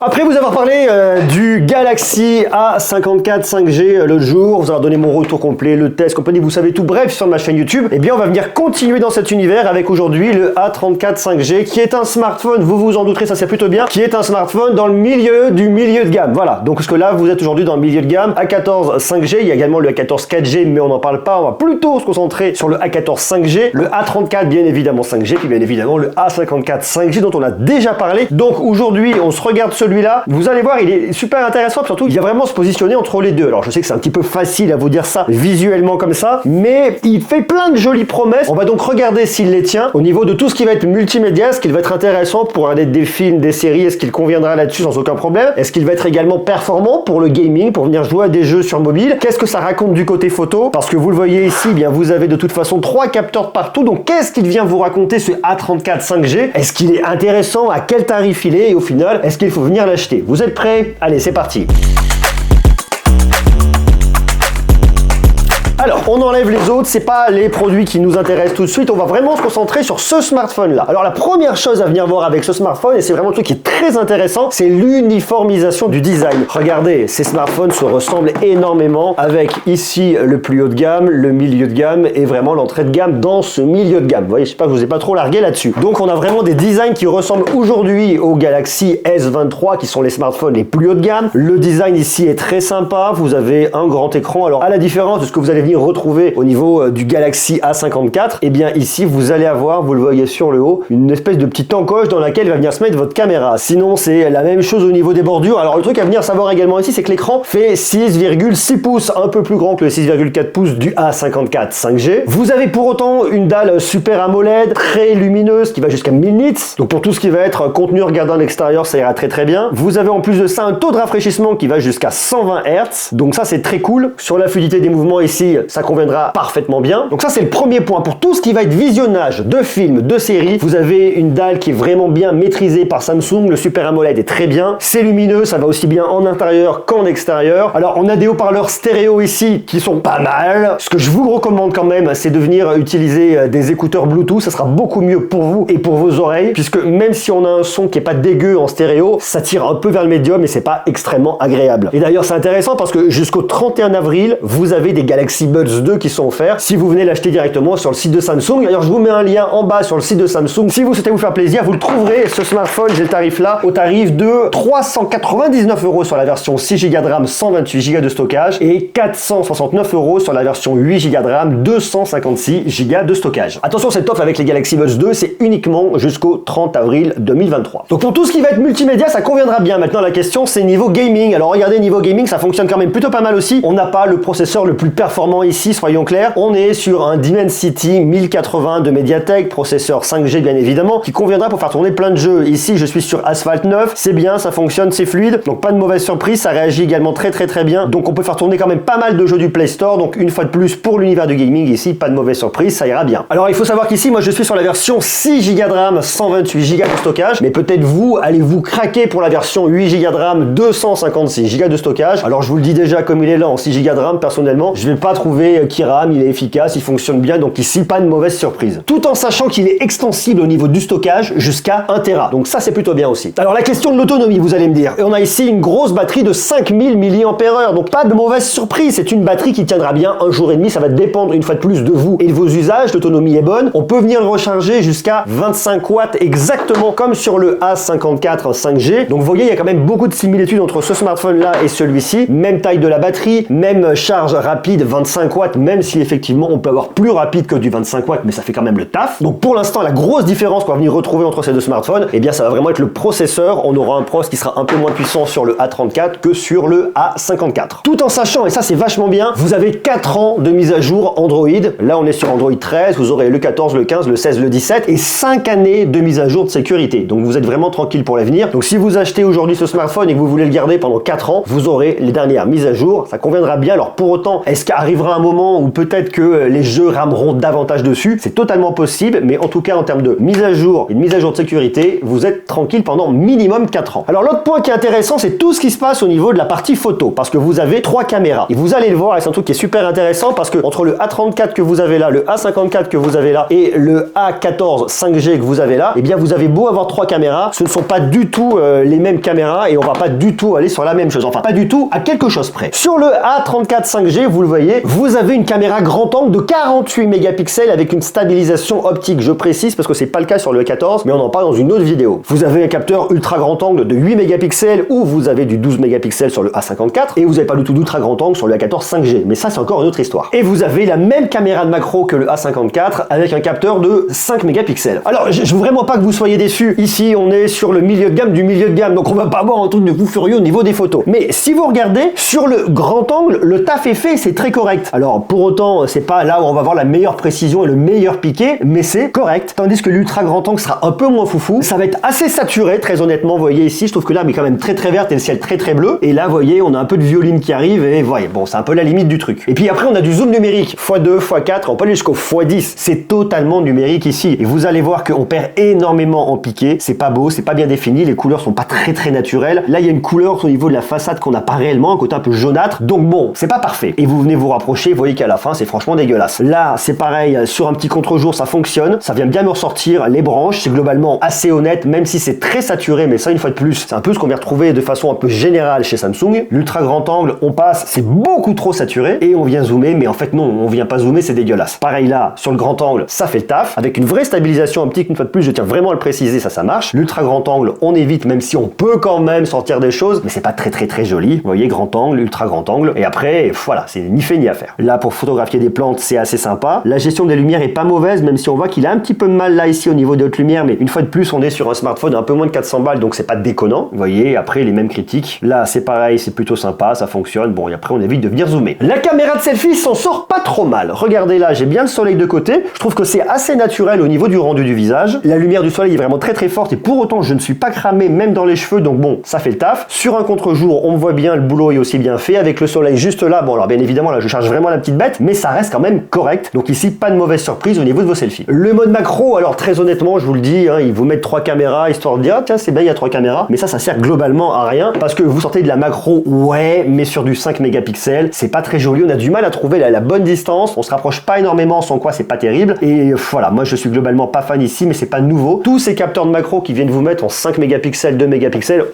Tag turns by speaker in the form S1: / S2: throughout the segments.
S1: Après vous avoir parlé du Galaxy A54 5G l'autre jour, vous avoir donné mon retour complet, le test, compagnie, vous savez tout, bref, sur ma chaîne YouTube, eh bien on va venir continuer dans cet univers avec aujourd'hui le A34 5G qui est un smartphone, vous vous en douterez, ça c'est plutôt bien, qui est un smartphone dans le milieu du milieu de gamme. Voilà, donc parce que là vous êtes aujourd'hui dans le milieu de gamme, A14 5G, il y a également le A14 4G, mais on n'en parle pas, on va plutôt se concentrer sur le A14 5G, le A34 bien évidemment 5G, puis bien évidemment le A54 5G dont on a déjà parlé. Donc aujourd'hui on se regarde celui-là, vous allez voir, il est super intéressant, surtout il va vraiment se positionner entre les deux. Alors je sais que c'est un petit peu facile à vous dire ça visuellement comme ça, mais il fait plein de jolies promesses. On va donc regarder s'il les tient au niveau de tout ce qui va être multimédia, ce qu'il va être intéressant pour regarder des films, des séries, est-ce qu'il conviendra là-dessus sans aucun problème, est-ce qu'il va être également performant pour le gaming, pour venir jouer à des jeux sur mobile, qu'est-ce que ça raconte du côté photo, parce que vous le voyez ici, eh bien vous avez de toute façon 3 capteurs partout, donc qu'est-ce qu'il vient vous raconter ce A34 5G, est-ce qu'il est intéressant, à quel tarif il est, et au final, est-ce qu'il faut venir l'acheter? Vous êtes prêts? Allez, c'est parti. Alors, on enlève les autres, c'est pas les produits qui nous intéressent tout de suite, on va vraiment se concentrer sur ce smartphone-là. Alors, la première chose à venir voir avec ce smartphone, et c'est vraiment un truc qui est très intéressant, c'est l'uniformisation du design. Regardez, ces smartphones se ressemblent énormément avec ici le plus haut de gamme, le milieu de gamme et vraiment l'entrée de gamme dans ce milieu de gamme. Vous voyez, je sais pas que je vous ai pas trop largué là-dessus. Donc, on a vraiment des designs qui ressemblent aujourd'hui au Galaxy S23 qui sont les smartphones les plus haut de gamme. Le design ici est très sympa, vous avez un grand écran. Alors, à la différence de ce que vous allez retrouver au niveau du Galaxy A54, et bien ici vous allez avoir, vous le voyez sur le haut, une espèce de petite encoche dans laquelle va venir se mettre votre caméra. Sinon c'est la même chose au niveau des bordures. Alors le truc à venir savoir également ici, c'est que l'écran fait 6,6 pouces, un peu plus grand que le 6,4 pouces du A54 5G. Vous avez pour autant une dalle Super AMOLED très lumineuse qui va jusqu'à 1000 nits, donc pour tout ce qui va être contenu regardant à l'extérieur, ça ira très très bien. Vous avez en plus de ça un taux de rafraîchissement qui va jusqu'à 120 Hz, donc ça c'est très cool. Sur la fluidité des mouvements ici, ça conviendra parfaitement bien. Donc ça c'est le premier point. Pour tout ce qui va être visionnage de films, de séries, vous avez une dalle qui est vraiment bien maîtrisée par Samsung. Le Super AMOLED est très bien. C'est lumineux, ça va aussi bien en intérieur qu'en extérieur. Alors on a des haut-parleurs stéréo ici qui sont pas mal. Ce que je vous recommande quand même, c'est de venir utiliser des écouteurs Bluetooth. Ça sera beaucoup mieux pour vous et pour vos oreilles, puisque même si on a un son qui est pas dégueu en stéréo, ça tire un peu vers le médium et c'est pas extrêmement agréable. Et d'ailleurs c'est intéressant parce que jusqu'au 31 avril, vous avez des Galaxy Buds 2 qui sont offerts si vous venez l'acheter directement sur le site de Samsung. D'ailleurs, je vous mets un lien en bas sur le site de Samsung. Si vous souhaitez vous faire plaisir, vous le trouverez, ce smartphone, j'ai le tarif là, au tarif de 399 € sur la version 6 Go de RAM, 128 Go de stockage et 469 € sur la version 8 Go de RAM, 256 Go de stockage. Attention, cette offre avec les Galaxy Buds 2, c'est uniquement jusqu'au 30 avril 2023. Donc pour tout ce qui va être multimédia, ça conviendra bien. Maintenant, la question, c'est niveau gaming. Alors regardez, niveau gaming, ça fonctionne quand même plutôt pas mal aussi. On n'a pas le processeur le plus performant ici, soyons clairs, on est sur un Dimensity 1080 de Mediatek, processeur 5G bien évidemment, qui conviendra pour faire tourner plein de jeux. Ici, je suis sur Asphalt 9, c'est bien, ça fonctionne, c'est fluide, donc pas de mauvaise surprise, ça réagit également très bien, donc on peut faire tourner quand même pas mal de jeux du Play Store, donc une fois de plus pour l'univers du gaming ici, pas de mauvaise surprise, ça ira bien. Alors il faut savoir qu'ici, moi je suis sur la version 6 Go de RAM, 128 Go de stockage, mais peut-être vous, allez-vous craquer pour la version 8 Go de RAM, 256 Go de stockage. Alors je vous le dis déjà, comme il est là en 6 Go de RAM, personnellement, je vais pas trouver qui rame, il est efficace, il fonctionne bien, donc ici pas de mauvaise surprise. Tout en sachant qu'il est extensible au niveau du stockage jusqu'à 1 Tera. Donc ça c'est plutôt bien aussi. Alors la question de l'autonomie, vous allez me dire. Et on a ici une grosse batterie de 5000 mAh, donc pas de mauvaise surprise. C'est une batterie qui tiendra bien un jour et demi, ça va dépendre une fois de plus de vous et de vos usages. L'autonomie est bonne. On peut venir le recharger jusqu'à 25 watts exactement comme sur le A54 5G. Donc vous voyez, il y a quand même beaucoup de similitudes entre ce smartphone là et celui-ci. Même taille de la batterie, même charge rapide, 25 watts, même si effectivement on peut avoir plus rapide que du 25 watts, mais ça fait quand même le taf. Donc pour l'instant, la grosse différence qu'on va venir retrouver entre ces deux smartphones, eh bien ça va vraiment être le processeur. On aura un processeur qui sera un peu moins puissant sur le A34 que sur le A54. Tout en sachant, et ça c'est vachement bien, vous avez 4 ans de mise à jour Android. Là on est sur Android 13, vous aurez le 14, le 15, le 16, le 17 et 5 années de mise à jour de sécurité. Donc vous êtes vraiment tranquille pour l'avenir. Donc si vous achetez aujourd'hui ce smartphone et que vous voulez le garder pendant 4 ans, vous aurez les dernières mises à jour. Ça conviendra bien. Alors pour autant, est-ce qu'arrivera aura un moment où peut-être que les jeux rameront davantage dessus, c'est totalement possible, mais en tout cas en termes de mise à jour et de mise à jour de sécurité, vous êtes tranquille pendant minimum 4 ans. Alors l'autre point qui est intéressant, c'est tout ce qui se passe au niveau de la partie photo, parce que vous avez 3 caméras. Et vous allez le voir, et c'est un truc qui est super intéressant, parce que entre le A34 que vous avez là, le A54 que vous avez là, et le A14 5G que vous avez là, eh bien vous avez beau avoir 3 caméras, ce ne sont pas du tout les mêmes caméras, et on va pas du tout aller sur la même chose, enfin pas du tout à quelque chose près. Sur le A34 5G, vous le voyez, vous avez une caméra grand angle de 48 mégapixels avec une stabilisation optique, je précise, parce que c'est pas le cas sur le A14, mais on en parle dans une autre vidéo. Vous avez un capteur ultra grand angle de 8 mégapixels, ou vous avez du 12 mégapixels sur le A54, et vous n'avez pas du tout d'ultra grand angle sur le A14 5G, mais ça c'est encore une autre histoire. Et vous avez la même caméra de macro que le A54 avec un capteur de 5 mégapixels. Alors je veux vraiment pas que vous soyez déçus, ici on est sur le milieu de gamme du milieu de gamme, donc on va pas avoir un truc de fou furieux au niveau des photos. Mais si vous regardez, sur le grand angle, le taf est fait, c'est très correct. Alors pour autant, c'est pas là où on va avoir la meilleure précision et le meilleur piqué, mais c'est correct. Tandis que l'ultra grand angle sera un peu moins foufou, ça va être assez saturé, très honnêtement, vous voyez ici, je trouve que l'herbe est quand même très très verte et le ciel très très bleu, et là vous voyez, on a un peu de violine qui arrive, et vous voyez, bon, c'est un peu la limite du truc. Et puis après, on a du zoom numérique, x2, x4, on peut aller jusqu'au x10, c'est totalement numérique ici, et vous allez voir qu'on perd énormément en piqué, c'est pas beau, c'est pas bien défini, les couleurs sont pas très très naturelles, là il y a une couleur au niveau de la façade qu'on n'a pas réellement, un côté un peu jaunâtre, donc bon, c'est pas parfait. Et vous venez vous rapprocher, vous voyez qu'à la fin, c'est franchement dégueulasse. Là, c'est pareil, sur un petit contre-jour, ça fonctionne, ça vient bien me ressortir les branches, c'est globalement assez honnête, même si c'est très saturé, mais ça, une fois de plus, c'est un peu ce qu'on vient retrouver de façon un peu générale chez Samsung. L'ultra grand angle, on passe, c'est beaucoup trop saturé, et on vient zoomer, mais en fait non, on vient pas zoomer, c'est dégueulasse. Pareil là, sur le grand angle, ça fait le taf, avec une vraie stabilisation optique, une fois de plus, je tiens vraiment à le préciser, ça marche. L'ultra grand angle, on évite, même si on peut quand même sortir des choses, mais c'est pas très très très joli. Vous voyez, grand angle, ultra grand angle, et après, voilà, c'est ni fait ni à faire. Là, pour photographier des plantes, c'est assez sympa. La gestion des lumières est pas mauvaise, même si on voit qu'il a un petit peu de mal là ici au niveau de haute lumière, mais une fois de plus, on est sur un smartphone un peu moins de 400 balles, donc c'est pas déconnant. Vous voyez, après les mêmes critiques. Là, c'est pareil, c'est plutôt sympa, ça fonctionne. Bon, et après, on évite de venir zoomer. La caméra de selfie s'en sort pas trop mal. Regardez là, j'ai bien le soleil de côté. Je trouve que c'est assez naturel au niveau du rendu du visage. La lumière du soleil est vraiment très très forte, et pour autant, je ne suis pas cramé même dans les cheveux, donc bon, ça fait le taf. Sur un contre-jour, on voit bien, le boulot est aussi bien fait, avec le soleil juste là. Bon, alors bien évidemment, là, je charge vraiment la petite bête, mais ça reste quand même correct. Donc ici, pas de mauvaise surprise au niveau de vos selfies. Le mode macro, alors très honnêtement, je vous le dis, hein, ils vous mettent 3 caméras, histoire de dire, ah, tiens, c'est bien, il y a 3 caméras, mais ça sert globalement à rien, parce que vous sortez de la macro, ouais, mais sur du 5 mégapixels, c'est pas très joli, on a du mal à trouver la bonne distance, on se rapproche pas énormément, sans quoi c'est pas terrible, et voilà, moi je suis globalement pas fan ici, mais c'est pas nouveau. Tous ces capteurs de macro qui viennent vous mettre en 5 mégapixels, 2 mégapixels,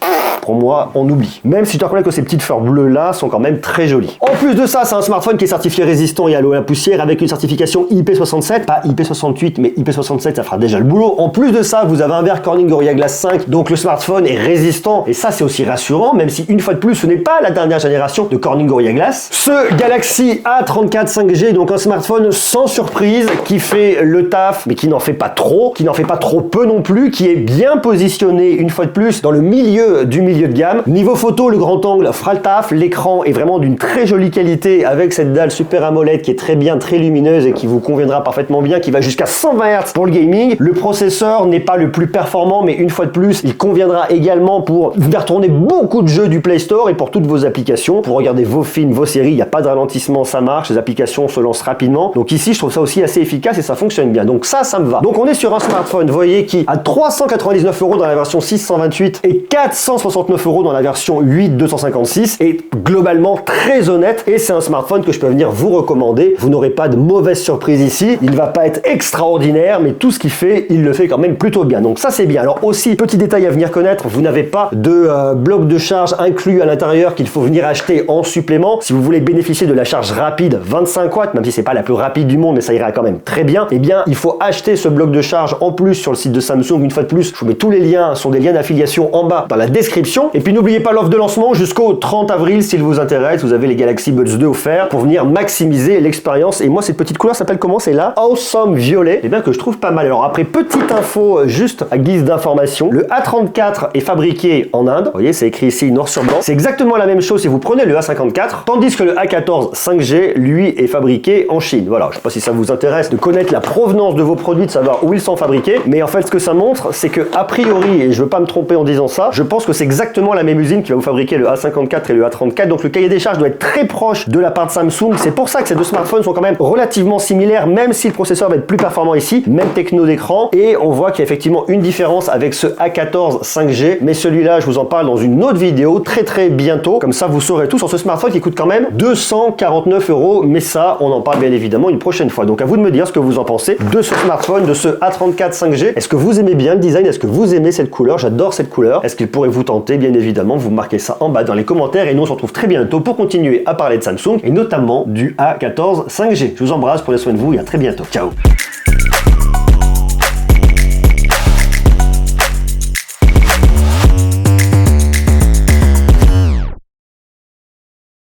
S1: pour moi, on oublie. Même si je dois reconnaître que ces petites fleurs bleues là sont quand même très jolies. En plus de ça, c'est un smartphone qui est certifié résistant et à l'eau et à la poussière avec une certification IP67, pas IP68, mais IP67, ça fera déjà le boulot. En plus de ça, vous avez un verre Corning Gorilla Glass 5, donc le smartphone est résistant, et ça c'est aussi rassurant, même si une fois de plus, ce n'est pas la dernière génération de Corning Gorilla Glass. Ce Galaxy A34 5G, donc un smartphone sans surprise, qui fait le taf, mais qui n'en fait pas trop, qui n'en fait pas trop peu non plus, qui est bien positionné, une fois de plus, dans le milieu du milieu de gamme. Niveau photo, le grand angle fera le taf, l'écran est vraiment d'une très jolie qualité, avec cette dalle Super AMOLED qui est très bien, très lumineuse, et qui vous conviendra parfaitement bien, qui va jusqu'à 120 Hz pour le gaming. Le processeur n'est pas le plus performant, mais une fois de plus, il conviendra également pour faire tourner beaucoup de jeux du Play Store et pour toutes vos applications. Pour regarder vos films, vos séries, il n'y a pas de ralentissement, ça marche, les applications se lancent rapidement. Donc ici, je trouve ça aussi assez efficace et ça fonctionne bien. Donc ça me va. Donc on est sur un smartphone, vous voyez, qui a 399 € dans la version 628 et 469 € dans la version 8 256, et globalement très honnête, et c'est un smartphone que je peux venir vous recommander. Vous n'aurez pas de mauvaise surprise ici, il ne va pas être extraordinaire, mais tout ce qu'il fait, il le fait quand même plutôt bien, donc ça c'est bien. Alors aussi, petit détail à venir connaître, vous n'avez pas de bloc de charge inclus à l'intérieur qu'il faut venir acheter en supplément. Si vous voulez bénéficier de la charge rapide 25 watts, même si c'est pas la plus rapide du monde, mais ça ira quand même très bien, eh bien il faut acheter ce bloc de charge en plus sur le site de Samsung. Une fois de plus, je vous mets tous les liens, sont des liens d'affiliation en bas dans la description, et puis n'oubliez pas l'offre de lancement jusqu'au 30 avril s'il vous intéresse. Vous avez les Galaxy Buds 2 offerts pour venir maximiser l'expérience. Et moi, cette petite couleur s'appelle comment? C'est la Awesome Violet, et bien que je trouve pas mal. Alors après, petite info juste à guise d'information, le A34 est fabriqué en Inde. Vous voyez, c'est écrit ici noir sur blanc. C'est exactement la même chose si vous prenez le A54, tandis que le A14 5G, lui, est fabriqué en Chine. Voilà, je sais pas si ça vous intéresse de connaître la provenance de vos produits, de savoir où ils sont fabriqués, mais en fait, ce que ça montre, c'est que a priori, et je veux pas me tromper en disant ça, je pense que c'est exactement exactement la même usine qui va vous fabriquer le A54 et le A34. Donc le cahier des charges doit être très proche de la part de Samsung. C'est pour ça que ces deux smartphones sont quand même relativement similaires, même si le processeur va être plus performant ici, même techno d'écran. Et on voit qu'il y a effectivement une différence avec ce A14 5G, mais celui-là, je vous en parle dans une autre vidéo très bientôt. Comme ça, vous saurez tout sur ce smartphone qui coûte quand même 249 €. Mais ça, on en parle bien évidemment une prochaine fois. Donc à vous de me dire ce que vous en pensez de ce smartphone, de ce A34 5G. Est-ce que vous aimez bien le design? Est-ce que vous aimez cette couleur? J'adore cette couleur. Est-ce qu'il pourrait vous tenter? Bien évidemment, vous marquez ça en bas dans les commentaires. Et nous, on se retrouve très bientôt pour continuer à parler de Samsung et notamment du A14 5G. Je vous embrasse, prenez soin de vous et à très bientôt. Ciao!